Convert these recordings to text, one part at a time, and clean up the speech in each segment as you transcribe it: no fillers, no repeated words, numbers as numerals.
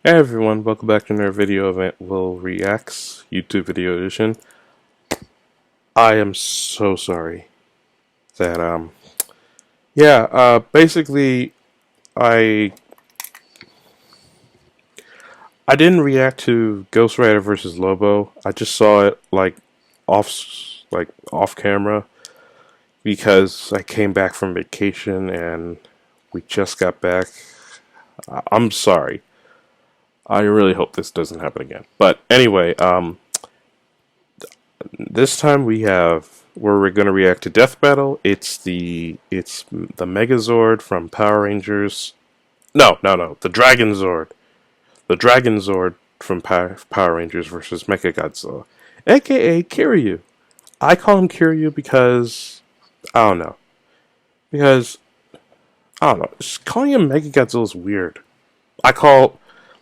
Hey everyone, welcome back to another video of Will Reacts YouTube Video Edition. I am so sorry that basically I didn't react to Ghost Rider versus Lobo. I just saw it off camera because I came back from vacation and we just got back. I'm sorry. I really hope this doesn't happen again. But anyway, this time we're going to react to Death Battle. It's the Megazord from Power Rangers. No, the Dragonzord. The Dragonzord from Power Rangers versus Mechagodzilla, aka Kiryu. I call him Kiryu because I don't know. Just calling him Mechagodzilla is weird.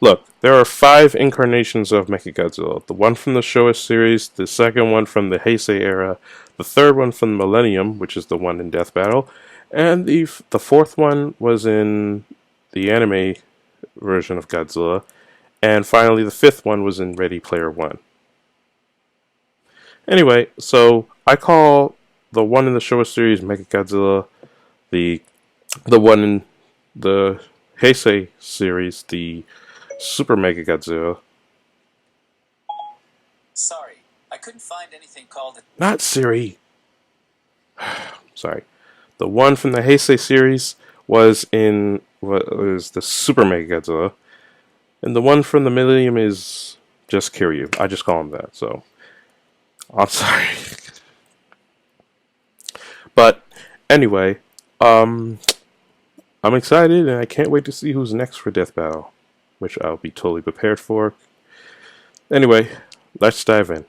Look, there are 5 incarnations of Mechagodzilla. The one from the Showa series, the second one from the Heisei era, the third one from the Millennium, which is the one in Death Battle, and the fourth one was in the anime version of Godzilla, and finally the 5th one was in Ready Player One. Anyway, so I call the one in the Showa series Mechagodzilla, the one in the Heisei series, the Super Mechagodzilla. Sorry, I couldn't find anything called it. Not Siri. Sorry. The one from the Heisei series was the Super Mechagodzilla, and the one from the Millennium is just Kiryu. I just call him that. So I'm sorry. But anyway, I'm excited and I can't wait to see who's next for Death Battle, which I'll be totally prepared for. Anyway, let's dive in.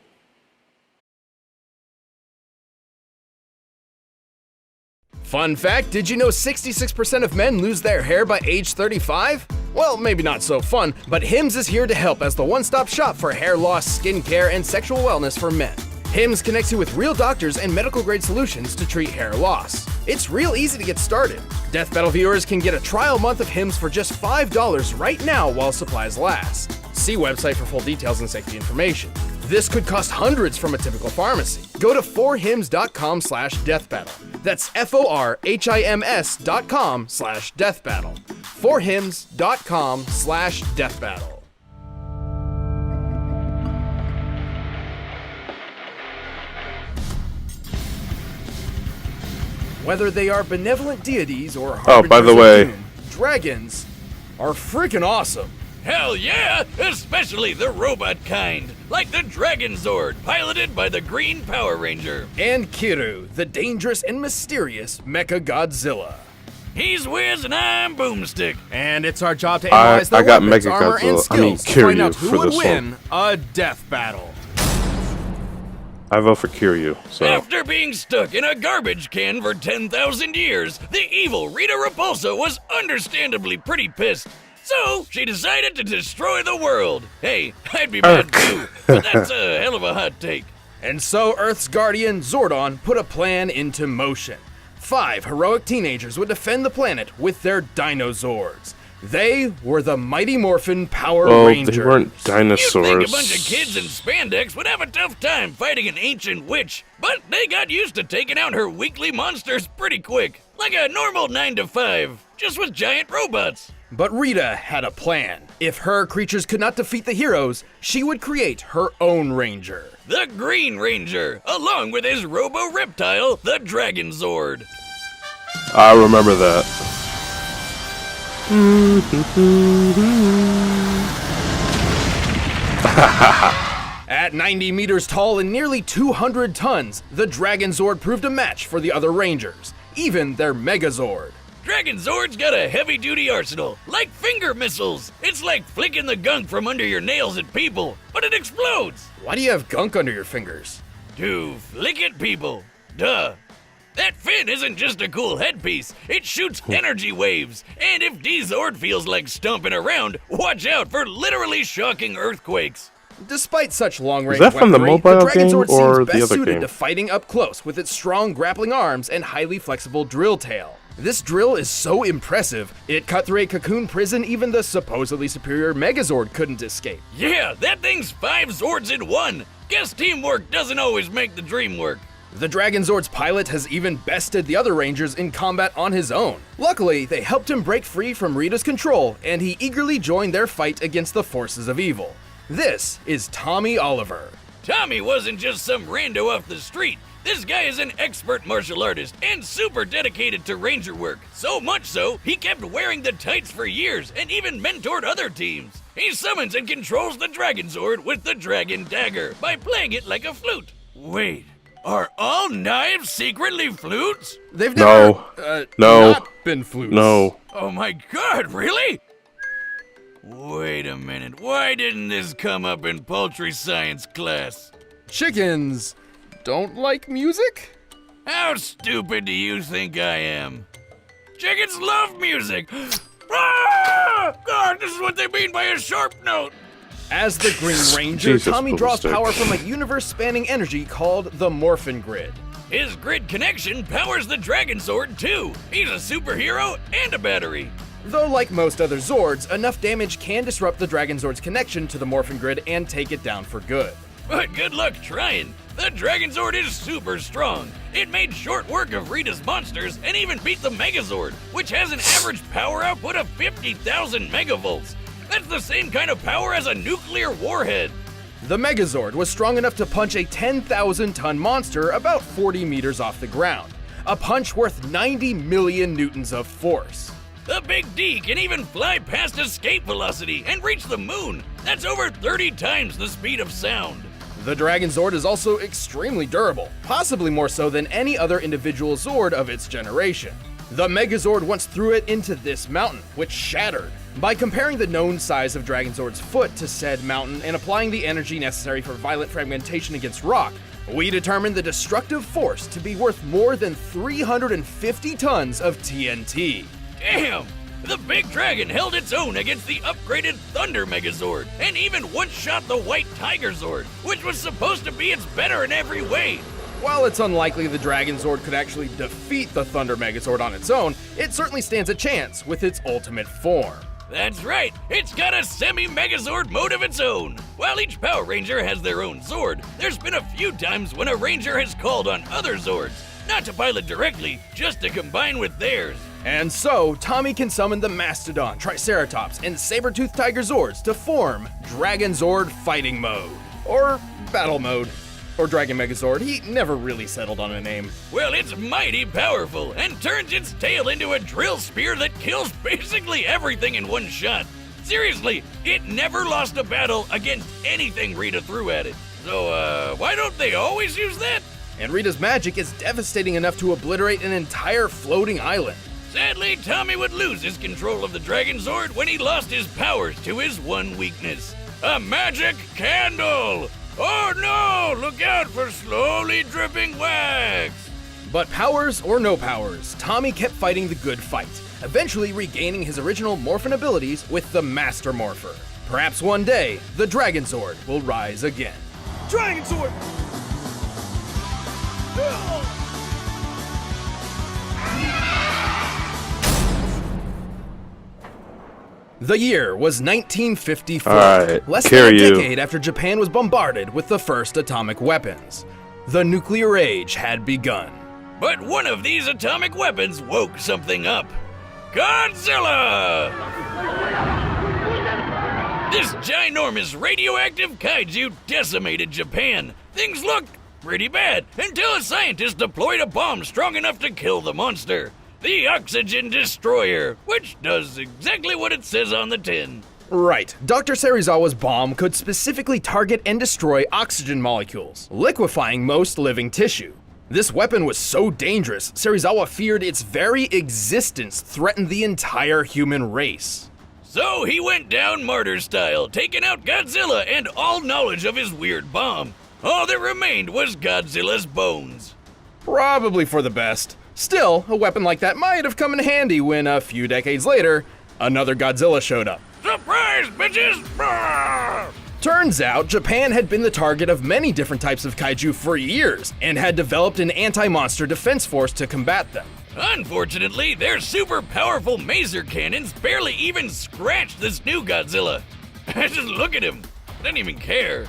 Fun fact, did you know 66% of men lose their hair by age 35? Well, maybe not so fun, but Hims is here to help as the one-stop shop for hair loss, skincare, and sexual wellness for men. Hims connects you with real doctors and medical-grade solutions to treat hair loss. It's real easy to get started. Death Battle viewers can get a trial month of Hims for just $5 right now while supplies last. See website for full details and safety information. This could cost hundreds from a typical pharmacy. Go to forhims.com/deathbattle. That's forhims.com/deathbattle. forhims.com/deathbattle. Whether they are benevolent deities or by the way, doom, dragons are freaking awesome. Hell yeah! Especially the robot kind, like the Dragonzord, piloted by the Green Power Ranger. And Kiryu, the dangerous and mysterious Mechagodzilla. He's Wiz and I'm Boomstick. And it's our job to analyze their weapons, armor, and skills to find out who would win a death battle. I vote for Kiryu. So. After being stuck in a garbage can for 10,000 years, the evil Rita Repulsa was understandably pretty pissed. So, she decided to destroy the world. Hey, I'd be mad too, but that's a hell of a hot take. And so Earth's guardian, Zordon, put a plan into motion. 5 heroic teenagers would defend the planet with their Dinozords. They were the Mighty Morphin Power Rangers. They weren't dinosaurs. You'd think a bunch of kids in spandex would have a tough time fighting an ancient witch, but they got used to taking out her weakly monsters pretty quick. Like a normal 9 to 5, just with giant robots. But Rita had a plan. If her creatures could not defeat the heroes, she would create her own ranger. The Green Ranger, along with his robo-reptile, the Dragonzord. I remember that. At 90 meters tall and nearly 200 tons, the Dragonzord proved a match for the other Rangers, even their Megazord. Dragonzord's got a heavy-duty arsenal, like finger missiles. It's like flicking the gunk from under your nails at people, but it explodes. Why do you have gunk under your fingers? To flick at people. Duh. That fin isn't just a cool headpiece, it shoots energy waves. And if D-Zord feels like stomping around, watch out for literally shocking earthquakes. Despite such long-range Is that from the weaponry, mobile the Dragonzord game or seems the best other suited game? to fighting up close with its strong grappling arms and highly flexible drill tail. This drill is so impressive, it cut through a cocoon prison even the supposedly superior Megazord couldn't escape. Yeah, that thing's 5 Zords in one. Guess teamwork doesn't always make the dream work. The Dragonzord's pilot has even bested the other Rangers in combat on his own. Luckily, they helped him break free from Rita's control, and he eagerly joined their fight against the forces of evil. This is Tommy Oliver. Tommy wasn't just some rando off the street. This guy is an expert martial artist and super dedicated to ranger work. So much so, he kept wearing the tights for years and even mentored other teams. He summons and controls the Dragonzord with the Dragon Dagger by playing it like a flute. Wait, are all knives secretly flutes? They've No. never, No. not been flutes. No. Oh my god, really? Wait a minute, why didn't this come up in poultry science class? Chickens don't like music? How stupid do you think I am? Chickens love music! Ah! God, this is what they mean by a sharp note! As the Green Ranger, Jesus, Tommy draws ballistic. power from a universe-spanning energy called the Morphin Grid. His grid connection powers the Dragonzord too. He's a superhero and a battery. Though like most other Zords, enough damage can disrupt the Dragonzord's connection to the Morphin Grid and take it down for good. But good luck trying. The Dragonzord is super strong. It made short work of Rita's monsters and even beat the Megazord, which has an average power output of 50,000 megavolts. That's the same kind of power as a nuclear warhead. The Megazord was strong enough to punch a 10,000-ton monster about 40 meters off the ground, a punch worth 90 million newtons of force. The Big D can even fly past escape velocity and reach the moon. That's over 30 times the speed of sound. The Dragonzord is also extremely durable, possibly more so than any other individual Zord of its generation. The Megazord once threw it into this mountain, which shattered. By comparing the known size of Dragonzord's foot to said mountain and applying the energy necessary for violent fragmentation against rock, we determined the destructive force to be worth more than 350 tons of TNT. Damn! The Big Dragon held its own against the upgraded Thunder Megazord, and even one-shot the White Tiger Zord, which was supposed to be its better in every way. While it's unlikely the Dragonzord could actually defeat the Thunder Megazord on its own, it certainly stands a chance with its ultimate form. That's right, it's got a semi-Megazord mode of its own. While each Power Ranger has their own Zord, there's been a few times when a Ranger has called on other Zords, not to pilot directly, just to combine with theirs. And so, Tommy can summon the Mastodon, Triceratops, and Saber-Tooth Tiger Zords to form Dragonzord Fighting Mode. Or Battle Mode. Or Dragon Megazord, he never really settled on a name. Well, it's mighty powerful and turns its tail into a drill spear that kills basically everything in one shot. Seriously, it never lost a battle against anything Rita threw at it. So, why don't they always use that? And Rita's magic is devastating enough to obliterate an entire floating island. Sadly, Tommy would lose his control of the Dragonzord when he lost his powers to his one weakness. A magic candle! Oh no! Look out for slowly dripping wax! But powers or no powers, Tommy kept fighting the good fight, eventually regaining his original Morphin abilities with the Master Morpher. Perhaps one day, the Dragonzord will rise again. Dragonzord! The year was 1954, Alright, less than carry a you. decade after Japan was bombarded with the first atomic weapons. The nuclear age had begun. But one of these atomic weapons woke something up. Godzilla! This ginormous radioactive kaiju decimated Japan. Things looked pretty bad until a scientist deployed a bomb strong enough to kill the monster. The Oxygen Destroyer, which does exactly what it says on the tin. Right, Dr. Serizawa's bomb could specifically target and destroy oxygen molecules, liquefying most living tissue. This weapon was so dangerous, Serizawa feared its very existence threatened the entire human race. So he went down martyr style, taking out Godzilla and all knowledge of his weird bomb. All that remained was Godzilla's bones. Probably for the best. Still, a weapon like that might have come in handy when, a few decades later, another Godzilla showed up. Surprise, bitches! Brrr! Turns out, Japan had been the target of many different types of kaiju for years, and had developed an anti-monster defense force to combat them. Unfortunately, their super powerful maser cannons barely even scratched this new Godzilla. Just look at him. Didn't even care.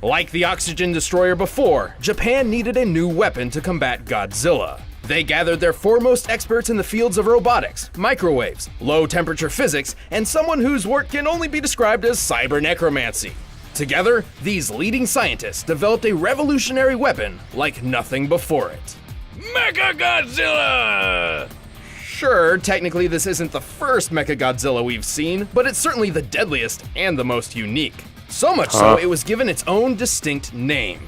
Like the oxygen destroyer before, Japan needed a new weapon to combat Godzilla. They gathered their foremost experts in the fields of robotics, microwaves, low-temperature physics, and someone whose work can only be described as cyber necromancy. Together, these leading scientists developed a revolutionary weapon like nothing before it. Mechagodzilla! Sure, technically this isn't the first Mechagodzilla we've seen, but it's certainly the deadliest and the most unique. So much so, it was given its own distinct name.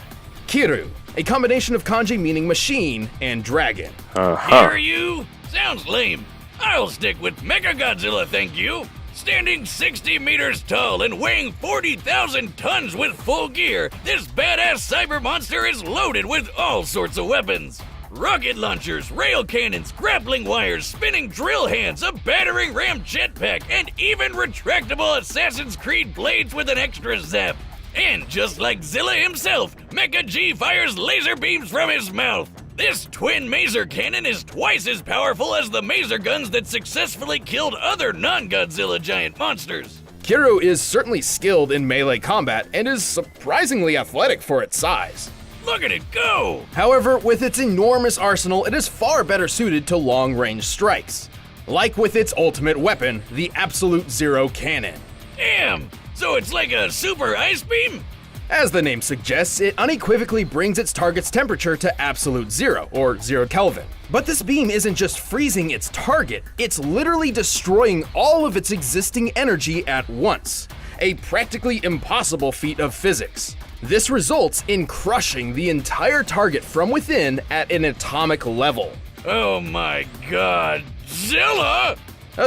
Kiru, a combination of kanji meaning machine and dragon. Hear you? Sounds lame. I'll stick with Mechagodzilla, thank you. Standing 60 meters tall and weighing 40,000 tons with full gear, this badass cyber monster is loaded with all sorts of weapons. Rocket launchers, rail cannons, grappling wires, spinning drill hands, a battering ram jetpack, and even retractable Assassin's Creed blades with an extra zap. And just like Zilla himself, Mecha G fires laser beams from his mouth. This twin maser cannon is twice as powerful as the maser guns that successfully killed other non-Godzilla giant monsters. Kiru is certainly skilled in melee combat and is surprisingly athletic for its size. Look at it go! However, with its enormous arsenal, it is far better suited to long-range strikes. Like with its ultimate weapon, the Absolute Zero Cannon. Damn! So it's like a super ice beam? As the name suggests, it unequivocally brings its target's temperature to absolute zero, or 0 Kelvin. But this beam isn't just freezing its target, it's literally destroying all of its existing energy at once. A practically impossible feat of physics. This results in crushing the entire target from within at an atomic level. Oh my god, Zilla!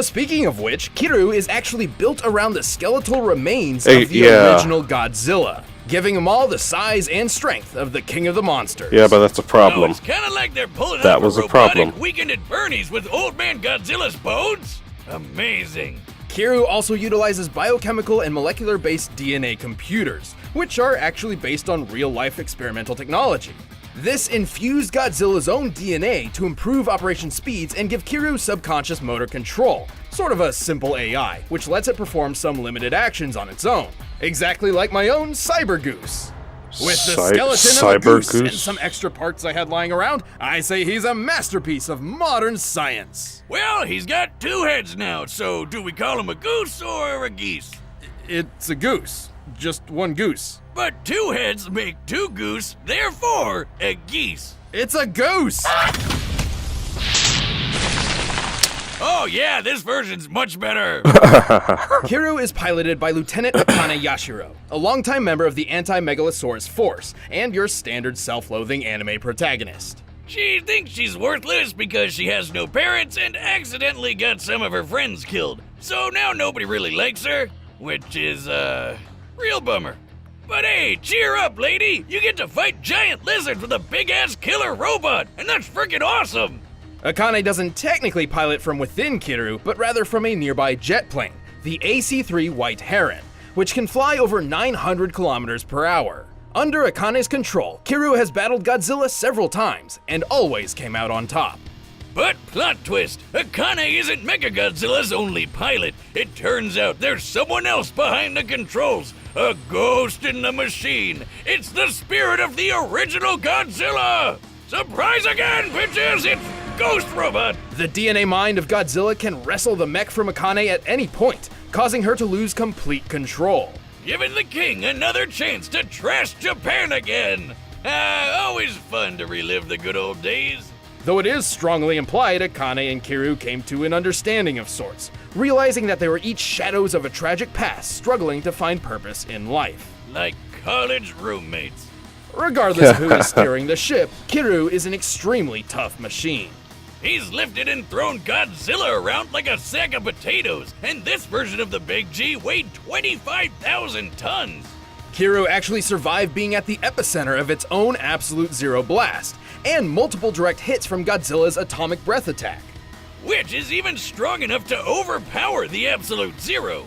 Speaking of which, Kiru is actually built around the skeletal remains of the original Godzilla, giving him all the size and strength of the king of the monsters. Yeah, but that's a problem. Oh, it's kind of like they're pulling That off was a a problem. robotic Weekend at Bernie's with old man Godzilla's bones? Amazing. Kiru also utilizes biochemical and molecular-based DNA computers, which are actually based on real-life experimental technology. This infused Godzilla's own DNA to improve operation speeds and give Kiru subconscious motor control, sort of a simple AI, which lets it perform some limited actions on its own. Exactly like my own Cyber Goose. With the skeleton of a goose and some extra parts I had lying around, I say he's a masterpiece of modern science. Well, he's got 2 heads now, so do we call him a goose or a geese? It's a goose. Just one goose. But 2 heads make 2 goose, therefore a geese. It's a goose! Oh yeah, this version's much better. Kiru is piloted by Lieutenant Akane Yashiro, a longtime member of the Anti-Megalosaurus Force, and your standard self-loathing anime protagonist. She thinks she's worthless because she has no parents and accidentally got some of her friends killed. So now nobody really likes her, which is, real bummer. But hey, cheer up, lady! You get to fight giant lizards with a big-ass killer robot, and that's freaking awesome! Akane doesn't technically pilot from within Kiru, but rather from a nearby jet plane, the AC-3 White Heron, which can fly over 900 kilometers per hour. Under Akane's control, Kiru has battled Godzilla several times, and always came out on top. But plot twist, Akane isn't Mechagodzilla's only pilot. It turns out there's someone else behind the controls, a ghost in the machine. It's the spirit of the original Godzilla! Surprise again, bitches! It's Ghost Robot! The DNA mind of Godzilla can wrestle the mech from Akane at any point, causing her to lose complete control. Giving the king another chance to trash Japan again! Always fun to relive the good old days. Though it is strongly implied Akane and Kiru came to an understanding of sorts, realizing that they were each shadows of a tragic past struggling to find purpose in life. Like college roommates. Regardless of who is steering the ship, Kiru is an extremely tough machine. He's lifted and thrown Godzilla around like a sack of potatoes, and this version of the Big G weighed 25,000 tons. Kiru actually survived being at the epicenter of its own Absolute Zero blast, and multiple direct hits from Godzilla's atomic breath attack. Which is even strong enough to overpower the Absolute Zero.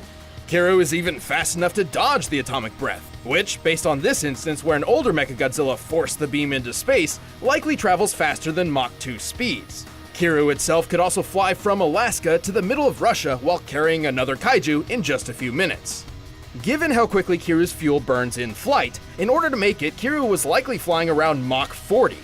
Kiru is even fast enough to dodge the atomic breath, which, based on this instance where an older Mechagodzilla forced the beam into space, likely travels faster than Mach 2 speeds. Kiryu itself could also fly from Alaska to the middle of Russia while carrying another kaiju in just a few minutes. Given how quickly Kiryu's fuel burns in flight, in order to make it, Kiryu was likely flying around Mach 40.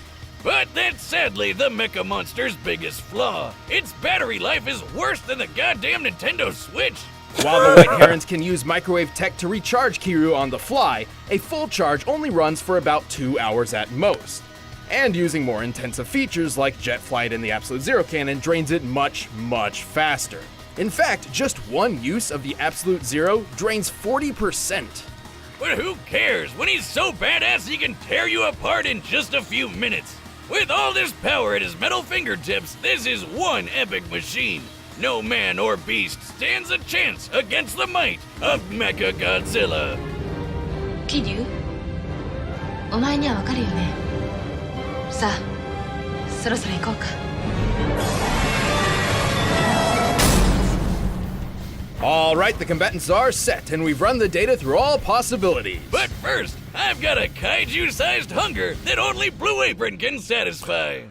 But that's sadly the Mecha Monster's biggest flaw. Its battery life is worse than the goddamn Nintendo Switch. While the White Herons can use microwave tech to recharge Kiryu on the fly, a full charge only runs for about 2 hours at most. And using more intensive features like jet flight and the Absolute Zero cannon drains it much, much faster. In fact, just one use of the Absolute Zero drains 40%. But who cares when he's so badass he can tear you apart in just a few minutes? With all this power at his metal fingertips, this is one epic machine. No man or beast stands a chance against the might of Mechagodzilla. Kiryu? お前にはわかるよね。さあ、そろそろ行こうか。Alright, the combatants are set, and we've run the data through all possibilities. But first, I've got a kaiju-sized hunger that only Blue Apron can satisfy.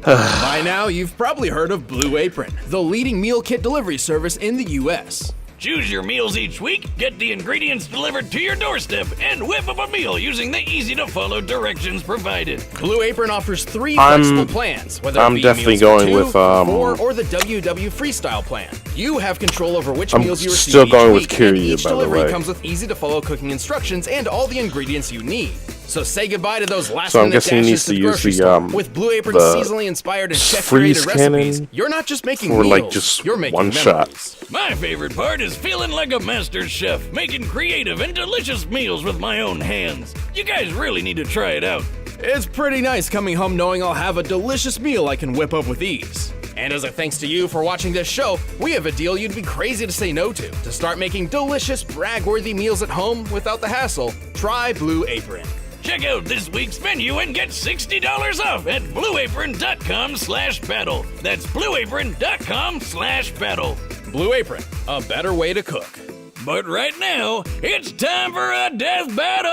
By now, you've probably heard of Blue Apron, the leading meal kit delivery service in the US. Choose your meals each week, get the ingredients delivered to your doorstep, and whip up a meal using the easy-to-follow directions provided. Blue Apron offers 3 flexible plans, whether I'm it be definitely meals going for 2, with, 4, or the WW Freestyle plan. You have control over which I'm meals you receive still each going with week, and Kiryu, each by the delivery way. comes with easy-to-follow cooking instructions and all the ingredients you need. So say goodbye to those So I'm last-minute guessing he needs dashes to to the use grocery the, store. With Blue Apron's the seasonally inspired and freeze chef-created recipes, cannon you're not just making for, meals, like, just you're making one shot. memories. My favorite part is feeling like a master chef, making creative and delicious meals with my own hands. You guys really need to try it out. It's pretty nice coming home knowing I'll have a delicious meal I can whip up with ease. And as a thanks to you for watching this show, we have a deal you'd be crazy to say no to start making delicious, brag-worthy meals at home without the hassle, try Blue Apron. Check out this week's menu and get $60 off at blueapron.com/battle. That's blueapron.com/battle. Blue Apron, a better way to cook. But right now, it's time for a death battle!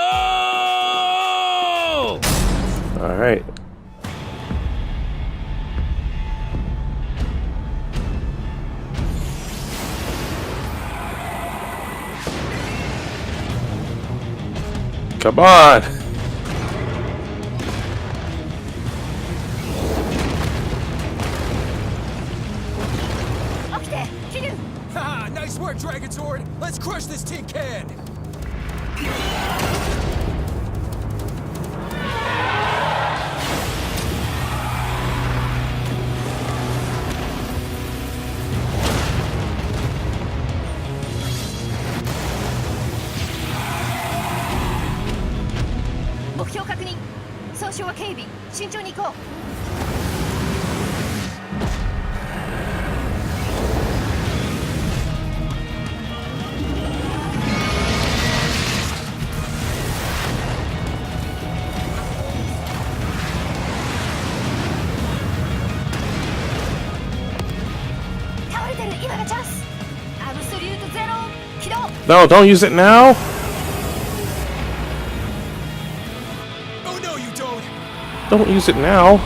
Alright. Come on! Ah, nice work, Dragonzord! Let's crush this tin can! No, don't use it now! Oh no, you don't! Don't use it now!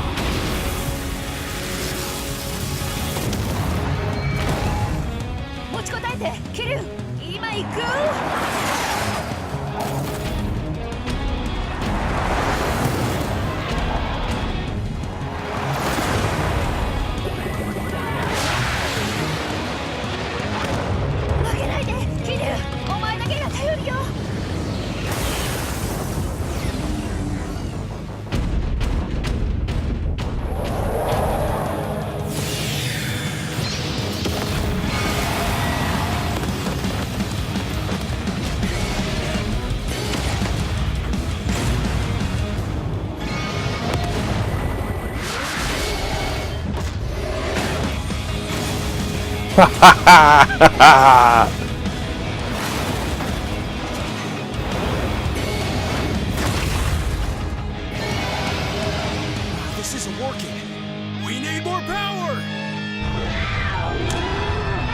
This isn't working. We need more power!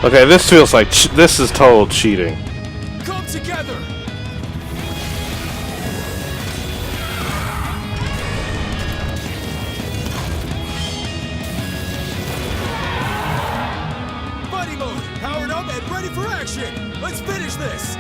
Okay, this feels like this is total cheating. Come together! shit! Let's finish this!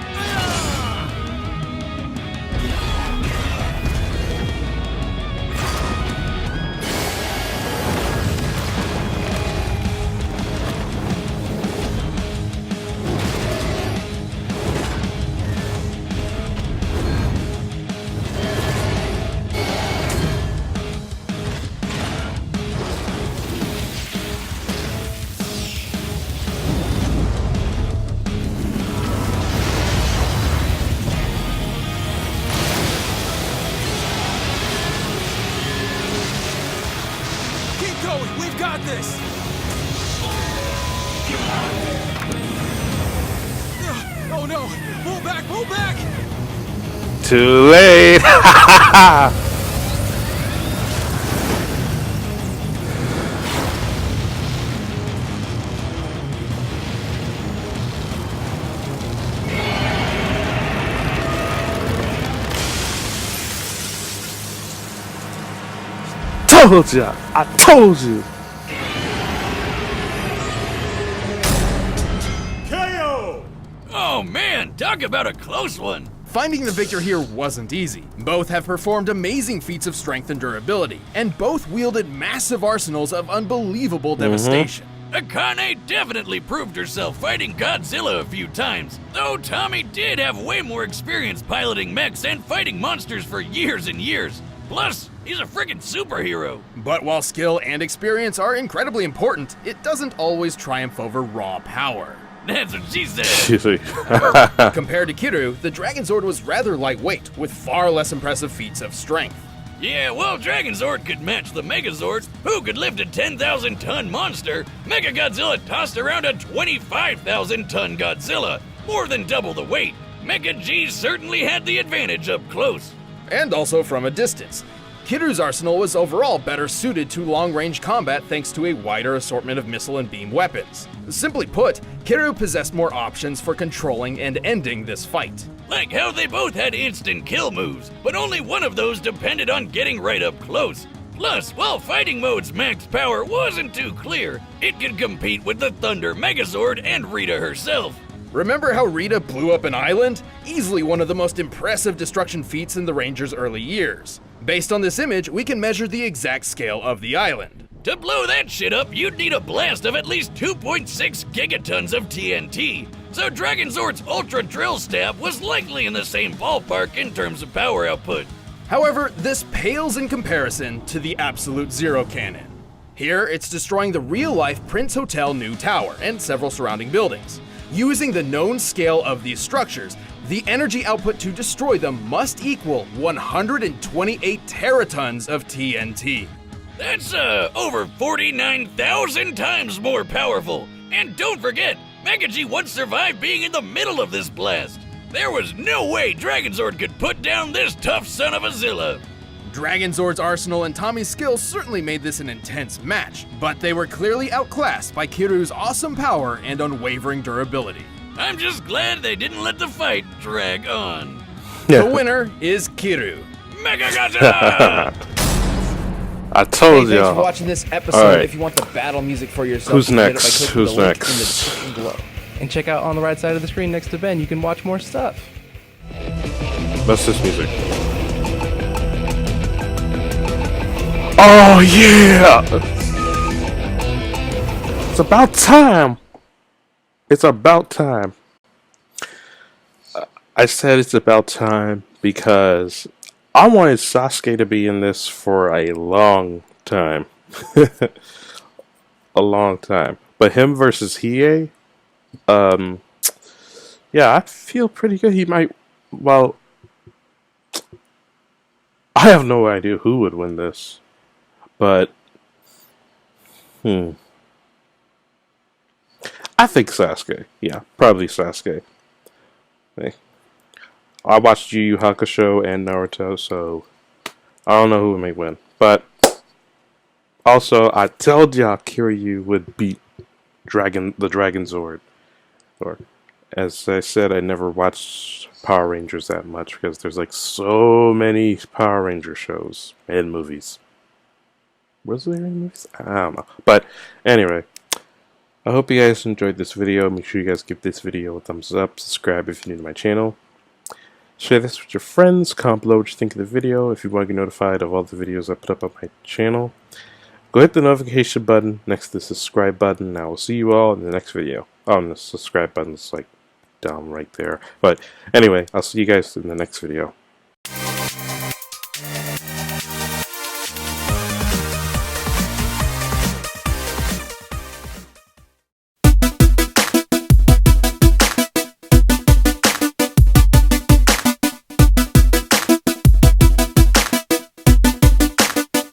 We've got this! Oh no! Pull back! Pull back! Too late! Told ya! I told you! KO! Oh man, talk about a close one. Finding the victor here wasn't easy. Both have performed amazing feats of strength and durability, and both wielded massive arsenals of unbelievable devastation. Akane definitely proved herself fighting Godzilla a few times, though Tommy did have way more experience piloting mechs and fighting monsters for years and years. Plus, he's a freaking superhero. But while skill and experience are incredibly important, it doesn't always triumph over raw power. That's what she said. Compared to Kiryu, the Dragonzord was rather lightweight, with far less impressive feats of strength. Yeah, well, Dragonzord could match the Megazord, who could lift a 10,000-ton monster. Mechagodzilla tossed around a 25,000-ton Godzilla, more than double the weight. Mecha G certainly had the advantage up close. And also from a distance. Kiryu's arsenal was overall better suited to long-range combat thanks to a wider assortment of missile and beam weapons. Simply put, Kiryu possessed more options for controlling and ending this fight. Like how they both had instant kill moves, but only one of those depended on getting right up close. Plus, while Fighting Mode's max power wasn't too clear, it could compete with the Thunder Megazord and Rita herself. Remember how Rita blew up an island? Easily one of the most impressive destruction feats in the Ranger's early years. Based on this image, we can measure the exact scale of the island. To blow that shit up, you'd need a blast of at least 2.6 gigatons of TNT. So Dragonzord's Ultra Drill Stab was likely in the same ballpark in terms of power output. However, this pales in comparison to the Absolute Zero Cannon. Here, it's destroying the real-life Prince Hotel New Tower and several surrounding buildings. Using the known scale of these structures, the energy output to destroy them must equal 128 teratons of TNT. That's over 49,000 times more powerful. And don't forget, Mechagodzilla once survived being in the middle of this blast. There was no way Dragonzord could put down this tough son of a Zilla. Dragonzord's arsenal and Tommy's skills certainly made this an intense match, but they were clearly outclassed by Kiryu's awesome power and unwavering durability. I'm just glad they didn't let the fight drag on. The winner is Kiryu. Mechagodzilla! I told Hey, thanks for y'all. watching this episode. All right. If you want the battle music for yourself, Who's you can get it by next? clicking Who's the link next? in the description below. And check out on the right side of the screen next to Ben, you can watch more stuff. What's this music? Oh yeah! It's about time. It's about time. I said it's about time because I wanted Sasuke to be in this for a long time. A long time. But him versus Hiei, yeah, I feel pretty good. He might, well, I have no idea who would win this. But, I think Sasuke. Yeah, probably Sasuke. Hey. I watched Yu Yu Hakusho and Naruto, so I don't know who may win. But also, I told y'all Kiryu would beat the Dragonzord. Or, as I said, I never watched Power Rangers that much because there's like so many Power Ranger shows and movies. Was there any movies? I don't know. But anyway, I hope you guys enjoyed this video. Make sure you guys give this video a thumbs up, subscribe if you're new to my channel. Share this with your friends, comment below what you think of the video if you want to get notified of all the videos I put up on my channel. Go hit the notification button next to the subscribe button, and I will see you all in the next video. Oh, and the subscribe button's like down right there. But anyway, I'll see you guys in the next video.